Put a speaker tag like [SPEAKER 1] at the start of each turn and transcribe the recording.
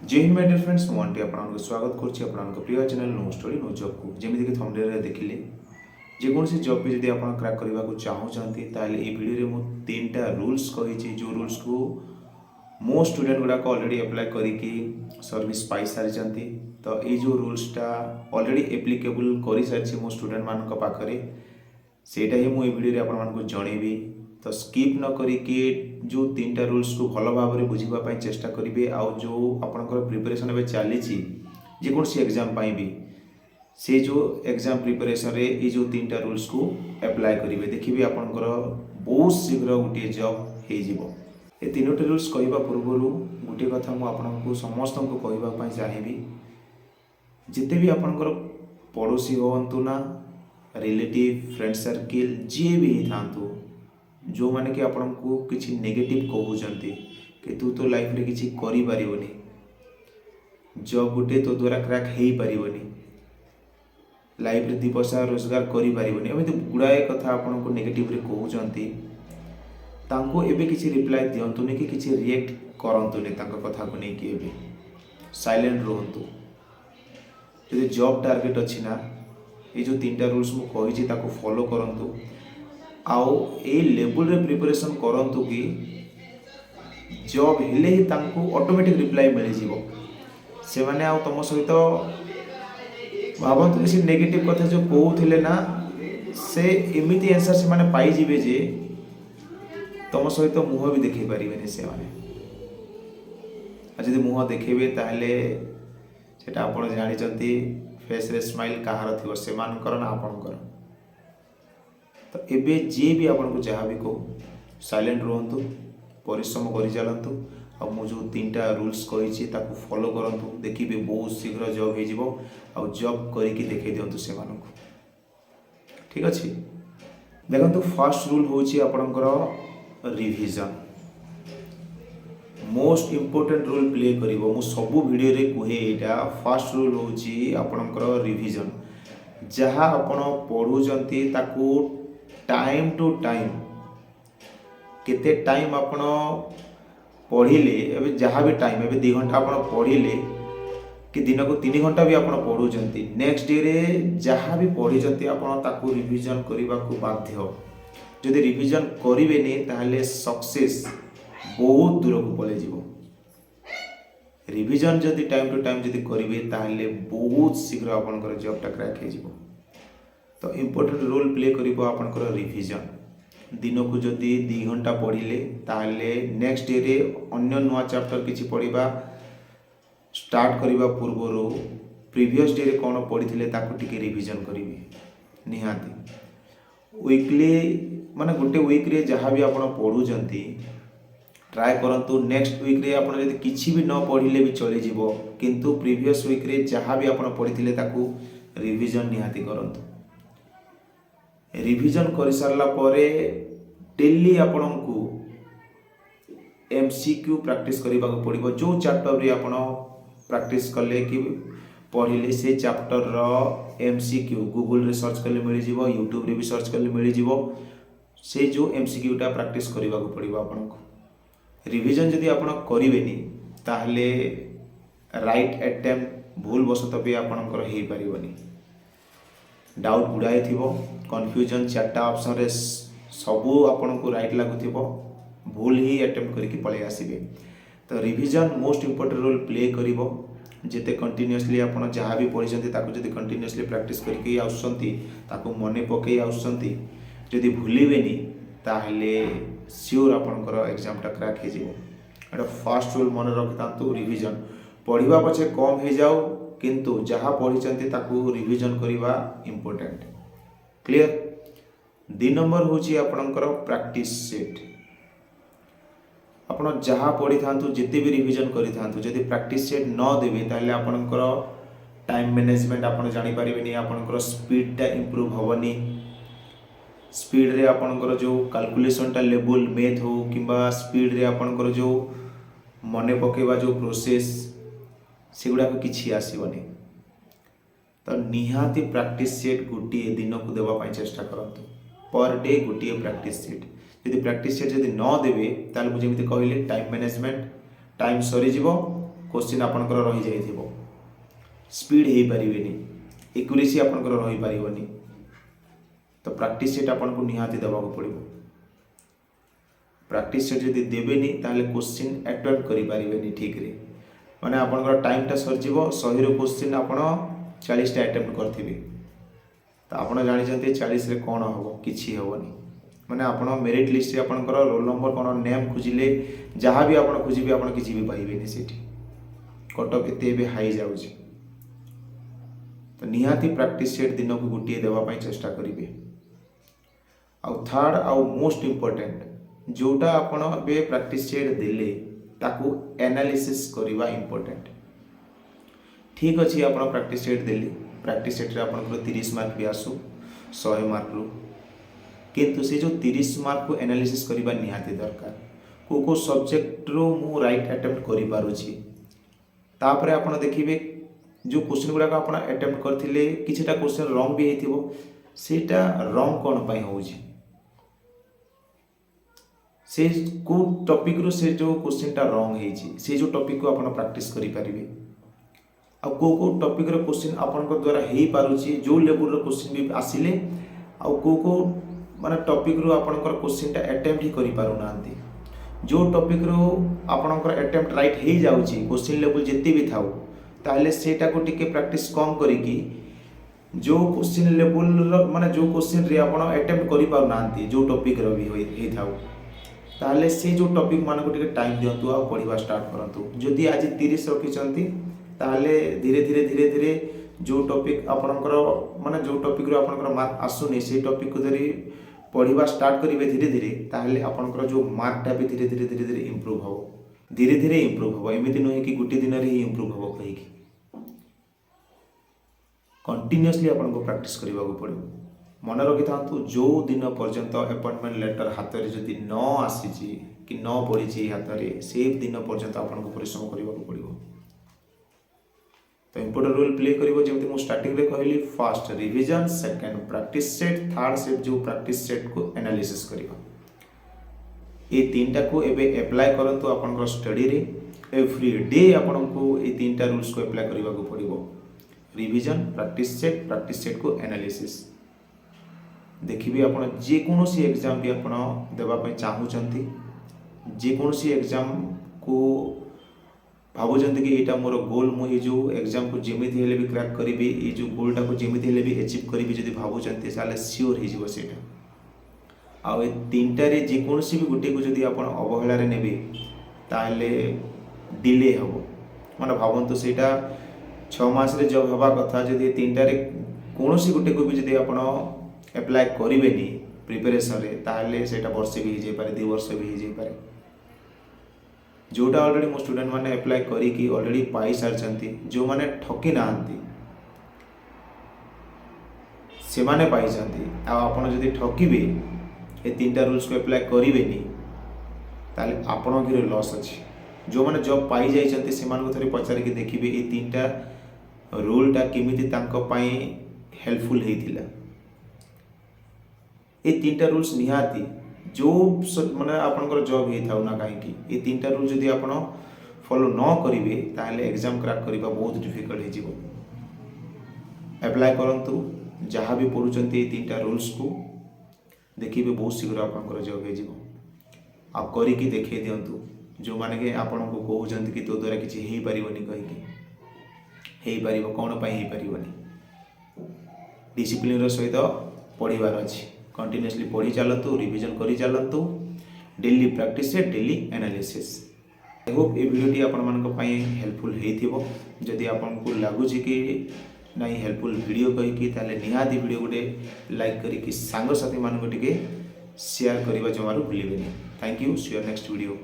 [SPEAKER 1] जय Hind my dear friends मुझे आपको स्वागत करुच्ची प्रिय channel no story no job को जमीक थंबनेल देखिले जेकोसी जॉब भी जब आप क्रैक करने को चाहूँगी ताल ये भिडियो मुझे तीन टा रूल्स कही जो रूल्स को मो स्टूडेंट गुड़ाक अलरेडी एप्लाय करके सर्विस पाई सारी तो ये जो रूल्सटा अलरेडी एप्लिकेबल कर सारी मो स्टूडेंट मान पाखे सेटा ही मुझे भिडियो आपको जनइबी तो स्किप न करिके जो तीन टा रूल्स को भल भाव में बुझापी चेष्टा करेंगे आउ जो आपंकर प्रिपरेशन ए चली जेकोसी एग्जाम भी से जो एग्जाम प्रिपरेशन रे ये जो तीन टा रूल्स को एप्लाय करेंगे देखिए आपंकर बहुत शीघ्र गोटे जॉब हो तीनो रूल्स कहवा पूर्व गोटे कथा मुझे समस्त को कहवाई चाहिए जिते भी आपंकर पड़ोशी हूँ ना रिलेटिव फ्रेंड सर्किल जी भी था जो माने कि आपन को किसी नेगेटिव कहते कि तू तो लाइफ रे किसी करि परिबोनी जॉब गुटे तो द्वारा क्रैक हो पारिबोनी लाइफ रे 2 पैसा रोजगार करि परिबोनी एमि गुड़ाए कथा आपन को नेगेटिव रे कहते तांको एबे किसी रिप्लाई दियंतुनी कि किसी रिएक्ट करंतुनी तांको कथा को नहीं कि एबे साइलेंट रहंतु यदि जॉब टारगेट अछि ना ये जो तीन टा रूल्स मु कहिछि ताको फॉलो करंतु आउ ए लेवल रे प्रिपरेशन करंतु कि जॉब हेले ही तांको ऑटोमेटिक रिप्लाई मिल जिवो से माने आउ तुम सहित भावंतु किसी नेगेटिव कथा जो कहूथिले ना से एमिति आंसर से माने पाई जिवे जे तुम सहित मुह भी देखै परिबेनी से माने जदि मुह देखेबे ताहले सेटा आपण जानि चंती फेस रे स्माइल कहार थिवो से मानकर ना आपणकर तो एबे जे भी आपको जहाँ भी कहो साइलेंट रुहतु परिश्रम कर चलतु आ मु जो तीन टा रूल्स कही फॉलो करंतु देखिए बहुत शीघ्र जॉब हो जॉब करके देखे दिंतु से ठीक अच्छे देखो फर्स्ट रूल हूँ आपणकर revision most important role play कर सबू वीडियो रे कहे यहाँ फर्स्ट रूल हूँ आपणकर रिविजन जहाँ आपण पढ़ुचंती ताकू टाइम टू टाइम केते टाइम आपण पढ़िले एबे जहाँ भी टाइम एबे 2 घंटा आपण पढ़िले कि दिन को 3 घंटा भी आपण पढ़ुचंती नेक्स्ट डे रे जहाँ भी पढ़िचंती आपण ताकू रिवीजन करबा को बाध्य जदि रिवीजन करिवेनी ताहले सक्सेस बहुत दूर को पले जीवो रिवीजन जदि टाइम टू टाइम जदि करिवे ताहले बहुत शीघ्र आपनकर जॉबटा क्रैक हो जीवो तो इम्पोर्टेंट रोल प्ले करिबो आपनकर रिविजन दिन को जदि 2 घंटा पढ़िले ताहले नेक्स्ट डे रे अन्य नुआ चैप्टर किछि पढ़िबा स्टार्ट करिबा पूर्वरो प्रीवियस डे रे कोन पढ़िथिले ताकू टिके रिविजन करिवे निहाती वीकली माने गोटे वीक रे जहाँ भी आपण पढ़ुचंती ट्राए करंतु नेक्स्ट वीक रे आपण जदि किछि भी न पढ़िले भी चली जीवो किंतु प्रीवियस वीक रे जहाँ भी आपण पढ़िथिले ताकू रिविजन निहाती करंतु रिविजन कर सारला परे डेली आपण को एमसीक्यू प्रैक्टिस करबा को पड़िबो जो चैप्टर रे आपण प्रैक्टिस करले कि पढ़िले से चैप्टर रो एमसीक्यू गूगल रे सर्च करले मिल जिवो यूट्यूब रे भी सर्च करले मिल जिवो से जो एमसीक्यू टा प्रैक्टिस करबा को पड़िबो आपण को रिविजन जदि आपण करिवेनी ताहले राइट अटेम्प्ट भूल बसत भी आपणकर हेई परिबनी डाउट गुड़ाए थी कन्फ्यूजन 4टा ऑप्शन रे सबू आपन को राइट लगुथिबो भूल ही अटेम्प्ट करके पळे आसीबे तो revision most important role play करिवो जेते कंटिन्यूअसली आपन जहाँ भी पढ़िसंती ताको जदि कंटिन्यूअसली प्रैक्टिस करके आउसंती ताको मने पके आउसंती जदि भूलिबेनी ताहले श्योर आपनकर एग्जामटा क्रैक हो जिवो एटा फर्स्ट रोल मन रखितांतु रिवीजन पढ़िबा पछे कम हो जाओ किंतु जहाँ पढ़ी ताकू रिविजन करवा इम्पोर्टेंट क्लियर 2 नंबर हूँ आपणकर प्रैक्टिस सेट आपण जहाँ पढ़ी था जिते भी रिविजन करी था जदि प्रैक्टिस सेट न देवे ताहले आपणकर टाइम मैनेजमेंट आपण जानि परिबेनी आपणकर स्पीडटा इंप्रूव होबनी स्पीड रे आपणकर जो कैलकुलेशनटा लेवल मैथ हो किंबा स्पीड रे आपणकर जो मने पकेबा जो प्रोसेस सेगुड़ा किसी आसबनी तो निहाती प्रैक्टिस सेट गोटे दिन को देवाई चेष्टा करंतु पर डे गोटे प्रैक्टिस सेट यदि प्रैक्टिस सेट जदि न देवे ताल मुझे कहले टाइम मैनेजमेंट टाइम सरीज क्वेश्चन आपनकर रही जाइथिबो स्पीड हे परिबेनी एक्यूरेसी आपनकर रही परिबोनी तो प्रैक्टिस सेट आपन को निहाती देबाक पड़िबो प्रैक्टिस सेट जदि देबेनी ताले क्वेश्चन अटेम्प्ट करि परिबेनी ठीक रे माने आपनकर टाइम टा सरजिवो 100 रो क्वेश्चन आपण 40 टा अटेम्प्ट करथिबे तो आपण जानि जंते 40 रे कोन होबो किछि होबोनी माने आपण मेरिट लिस्ट रे आपनकर रोल नंबर कोन नेम खुजिले जहाँ भी आपण खुजिबे आपण किछि भी पाइबेनी सेठी कटअप एते बे हाई जाउछि तो निहाती प्रैक्टिस सेट दिन को गुटिए देवा पई चेष्टा करिवे आउ थर्ड आउ मोस्ट इंपोर्टेंट जोटा आपण बे प्रैक्टिस सेट देले ताकू एनालिसिस करबा इंपोर्टेंट ठीक अछि आपण प्रैक्टिस सेट देले प्रैक्टिस सेट रे आपण 30 मार्क भी आसु 100 मार्क रो किंतु से जो 30 मार्क को एनालिसिस करबा निहाती दरकार को सब्जेक्ट रो मु राइट अटेम्प्ट करि पारुछि तापरे आपण देखिबे जो क्वेश्चन गुडा को आपण अटेम्प्ट करथिले किछटा क्वेश्चन रॉन्ग भी हेतिबो सेटा रॉन्ग कोन पई होउछि से को टॉपिक रो से जो क्वेश्चन टा रॉन्ग हेछि से जो टॉपिक को आपण प्रैक्टिस करि परिबे आ को टॉपिक रो क्वेश्चन आपण को द्वारा हेई पारुछि जो लेवल रो क्वेश्चन भी आसिले आ को माने टॉपिक रो आपण को क्वेश्चन टा अटेम्प्ट ही करि पारु नांती जो टॉपिक रो आपण को अटेम्प्ट राइट हेई जाउछि क्वेश्चन लेवल जत्ते भी थाउ ताहले सेटा को टिके प्रैक्टिस कम करिकी जो क्वेश्चन लेवल माने जो क्वेश्चन रे आपण अटेम्प्ट करि पारु नांती जो टॉपिक रो भी हेई थाउ ताहले से जो टॉपिक मान को टिके टाइम दियंतु आ पढिबा स्टार्ट करंतु जदि आज 30 रखिचंती ताहले धीरे धीरे जो टॉपिक आपनकर माने जो टॉपिक रो आपनकर मार्क आसुनी से टॉपिक को धरी पढिबा स्टार्ट करिवे धीरे धीरे ताहले आपनकर जो मार्क टा भी धीरे धीरे इंप्रूव हो धीरे इंप्रूव हो एमिति नहे कि गुटी दिन रे ही इंप्रूव हो कहि कि कंटीन्यूअसली आपनको प्रैक्टिस करबा को पड़ो मन रखि थांतु जो दिन पर्यंत अपॉइंटमेंट लेटर हाथ रे जदि न आसीची कि न पड़ीची हाथ रे से दिन पर्यंत आपनको परिश्रम करबा को पड़ो तो इंपोर्टेंट रोल प्ले करिवो जेमति मु स्टार्टिंग रे कहली first revision second practice set third set जो प्रैक्टिस सेट को एनालिसिस करिवो ए तीनटा को एबे अप्लाई करंतु आपनकर स्टडी रे एवरी डे आपनको ए तीनटा रूल्स को अप्लाई करबा को पड़िवो रिवीजन प्रैक्टिस सेट को एनालिसिस देखिबे आपण जे कोनोसी एग्जाम भी आपण देबा पय चाहूचंती जे कोनोसी एग्जाम को भावुचंती कि एटा मोर गोल मु ए जो एग्जाम को जेमिति हेले भी क्रैक करिबे ए जो गोल टा को जेमिति हेले भी अचीव करिबे जदी भावुचंती साले श्योर हे जिवो सेटा आ ए तीनटा रे जे कोनोसी भी गुटे को जदी आपण अवहेला रे नेबे ताले डिले हबो माने भावंतु सेटा 6 मास रे जब हवा कथा जदी तीनटा रे कोनोसी गुटे को भी जदी आपण अप्लाई करिवेनी प्रिपरेशन रे ताले सेटा वर्ष भी हे जे पारे 2 वर्ष भी हे जे पारे जोटा ऑलरेडी मो स्टूडेंट माने अप्लाई करी कि ऑलरेडी पाई सारचंती जो माने ठकी नांती से माने पाई जानती आ आपण जदी ठकीबे ए तीनटा रूल्स को अप्लाई करिवेनी ताले आपण के लॉस अछि जो माने जॉब पाई जाई चंती से मान को थोड़ी पचार के देखिबे ए तीनटा रूल टा केमिति तांको पई हेल्पफुल हेतिला ए तीनटा रूल्स निहाती जो माने आपनकर जॉब हे थाउ ना काहे कि ए तीनटा रूल जदी आपण फॉलो न करिवे ताले एग्जाम क्रैक करबा बहुत डिफिकल्ट हे जिवो अप्लाई करंतु जहाँ भी पढुचंती ए तीनटा रूल्स को देखिबे बहुत शीघ्र आपनकर जॉब हे जिवो आ करी कि देखै दियंतु जो माने के आपण को कहउचंती कि तो द्वारा किछि हेई परिबोनी कहि कि हेई परिबो कोन पई हेई परिबोनी डिसिप्लिन रो सहित पढिबार अछि कंटिन्यूअसली पढ़ी चलतु रिवीजन करी चलतु डेली प्रैक्टिस से डेली एनालिसिस आई होप ए वीडियोटी आपण मानक पई हेल्पफुल हेथिबो जदि आपण को लागु छी कि नहीं हेल्पफुल वीडियो कहि कि ताले निहाती वीडियो गुटे लाइक करी कि सांग साथी मानक टिके शेयर करबा जमारू भूलिबेनी thank you see you next video.